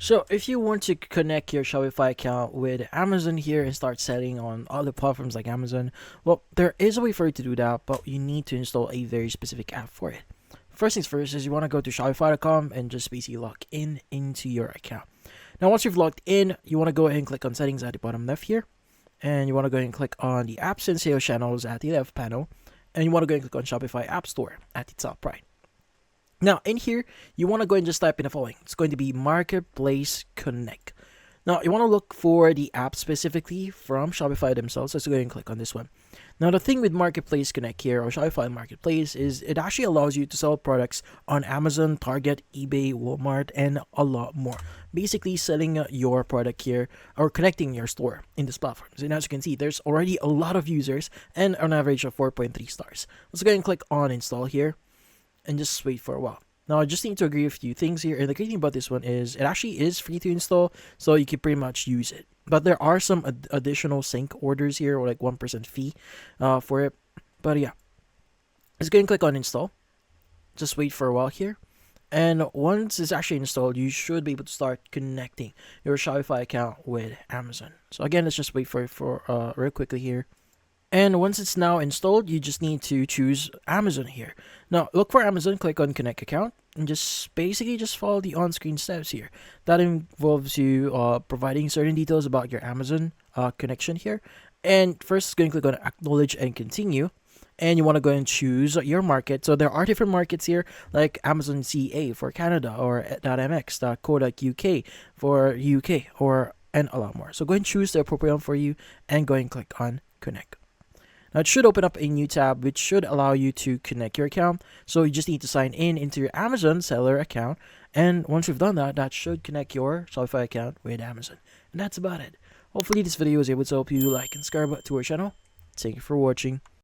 So if you want to connect your Shopify account with Amazon here and start selling on other platforms like Amazon, well, there is a way for you to do that, but you need to install a very specific app for it. First things first is you want to go to Shopify.com and just basically log in into your account. Now, once you've logged in, you want to go ahead and click on settings at the bottom left here, and you want to go ahead and click on the apps and sales channels at the left panel, and you want to go ahead and click on Shopify App Store at the top right. Now, in here, you want to go and just type in the following. It's going to be Marketplace Connect. Now, you want to look for the app specifically from Shopify themselves. Let's go ahead and click on this one. Now, the thing with Marketplace Connect here, or Shopify Marketplace, is it actually allows you to sell products on Amazon, Target, eBay, Walmart, and a lot more. Basically, selling your product here or connecting your store in these platforms. And as you can see, there's already a lot of users and an average of 4.3 stars. Let's go ahead and click on install here and just wait for a while. Now, I just need to agree with a few things here. And the great thing about this one is it actually is free to install, so you can pretty much use it. But there are some additional sync orders here, or like 1% fee for it. But yeah, let's go and click on install. Just wait for a while here. And once it's actually installed, you should be able to start connecting your Shopify account with Amazon. So again, let's just wait for real quickly here. And once it's now installed, you just need to choose Amazon here. Now, look for Amazon, click on Connect Account, and just basically just follow the on-screen steps here. That involves you providing certain details about your Amazon connection here. And first, going to click on Acknowledge and Continue. And you want to go and choose your market. So there are different markets here, like Amazon CA for Canada, or .mx, .co.uk for UK, and a lot more. So go and choose the appropriate one for you, and go and click on Connect. Now, it should open up a new tab which should allow you to connect your account. So you just need to sign in into your Amazon seller account. And once you've done that, that should connect your Shopify account with Amazon. And that's about it. Hopefully this video was able to help you like and subscribe to our channel. Thank you for watching.